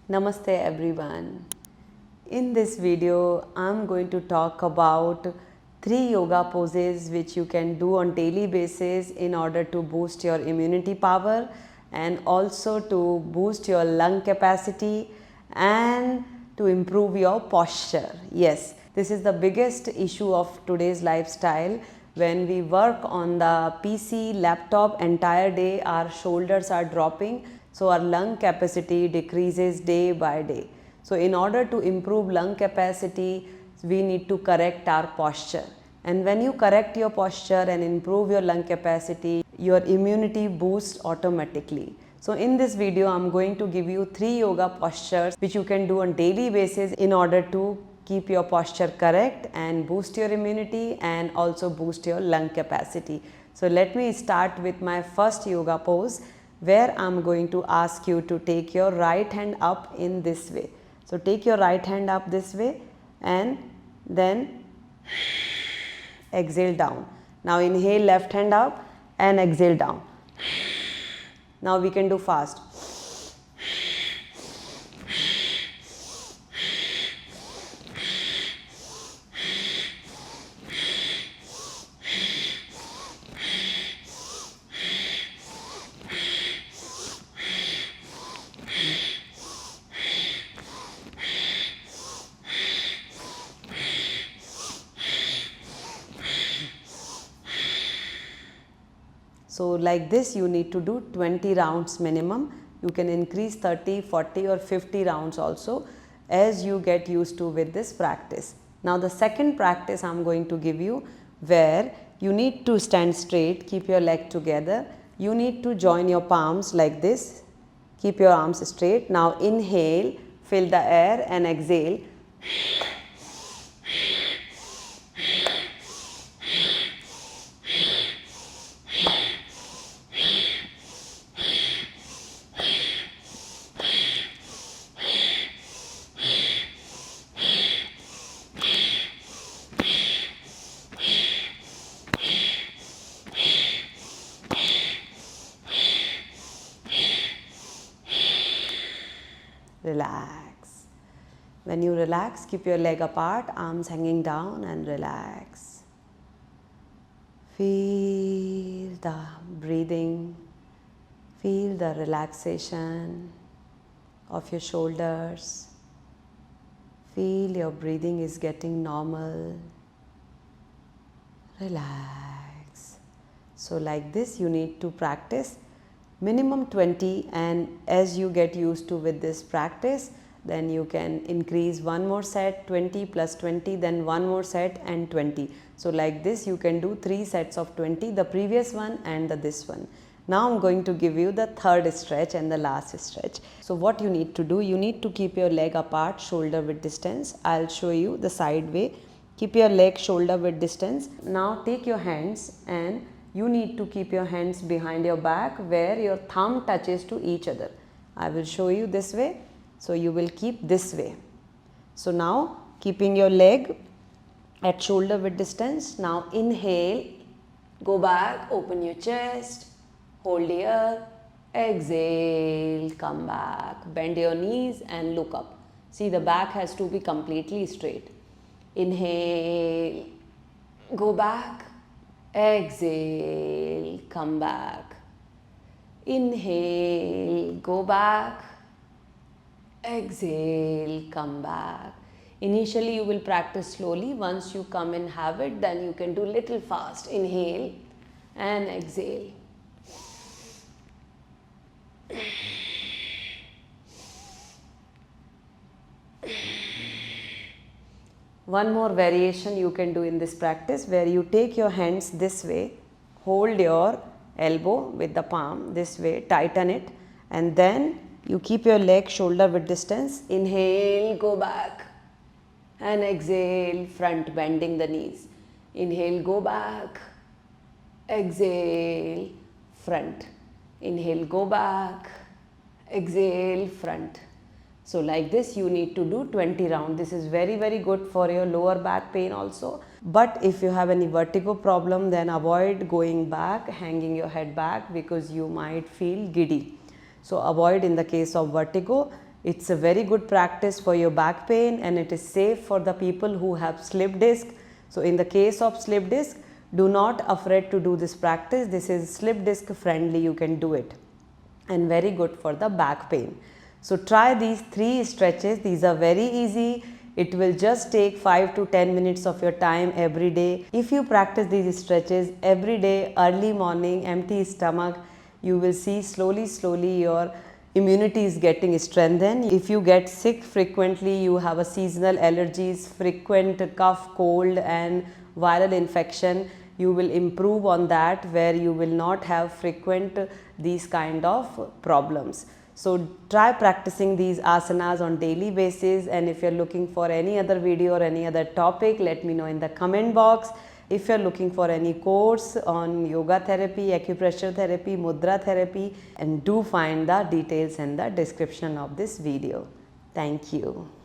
Namaste everyone. In this video, I'm going to talk about 3 yoga poses which you can do on daily basis in order to boost your immunity power and also to boost your lung capacity and to improve your posture. Yes, this is the biggest issue of today's lifestyle. When we work on the PC, laptop entire day, our shoulders are dropping, so our lung capacity decreases day by day. So in order to improve lung capacity, we need to correct our posture. And when you correct your posture and improve your lung capacity, your immunity boosts automatically. So in this video, I'm going to give you 3 yoga postures which you can do on daily basis in order to keep your posture correct and boost your immunity and also boost your lung capacity. So let me start with my first yoga pose, where I'm going to ask you to take your right hand up in this way. So take your right hand up this way and then exhale down. Now inhale left hand up and exhale down. Now we can do fast. So like this you need to do 20 rounds minimum. You can increase 30, 40 or 50 rounds also as you get used to with this practice. Now the second practice I am going to give you, where you need to stand straight, keep your leg together. You need to join your palms like this, keep your arms straight. Now inhale, fill the air and exhale. Relax. When you relax, keep your leg apart, arms hanging down and relax. Feel the breathing, feel the relaxation of your shoulders. Feel your breathing is getting normal. Relax. So like this you need to practice minimum 20, and as you get used to with this practice, then you can increase one more set, 20 plus 20, then one more set and 20. So like this you can do 3 sets of 20, the previous one and this one. Now I'm going to give you the third stretch and the last stretch. So what you need to do, you need to keep your leg apart, shoulder width distance. I'll show you the side way. Keep your leg shoulder width distance. Now take your hands and you need to keep your hands behind your back where your thumb touches to each other. I will show you this way. So you will keep this way. So now keeping your leg at shoulder width distance. Now inhale, go back, open your chest, hold here, exhale, come back, bend your knees and look up. See, the back has to be completely straight. Inhale, go back, exhale, come back. Inhale, go back, exhale, come back. Initially you will practice slowly. Once you come in habit, then you can do little fast. Inhale and exhale. One more variation you can do in this practice, where you take your hands this way, hold your elbow with the palm this way, tighten it, and then you keep your leg shoulder width distance. Inhale, go back and exhale, front, bending the knees. Inhale, go back, exhale, front. Inhale, go back, exhale, front. So like this you need to do 20 rounds. This is very good for your lower back pain also. But if you have any vertigo problem, then avoid going back, hanging your head back, because you might feel giddy. So avoid in the case of vertigo. It's a very good practice for your back pain, and it is safe for the people who have slip disc. So in the case of slip disc, do not afraid to do this practice. This is slip disc friendly, you can do it, and very good for the back pain. So try these 3 stretches. These are very easy. It will just take 5 to 10 minutes of your time every day. If you practice these stretches every day, early morning, empty stomach, you will see slowly your immunity is getting strengthened. If you get sick frequently, you have a seasonal allergies, frequent cough, cold and viral infection, you will improve on that, where you will not have frequent these kind of problems. So try practicing these asanas on daily basis, and if you're looking for any other video or any other topic, let me know in the comment box. If you're looking for any course on yoga therapy, acupressure therapy, mudra therapy, and do find the details in the description of this video. Thank you.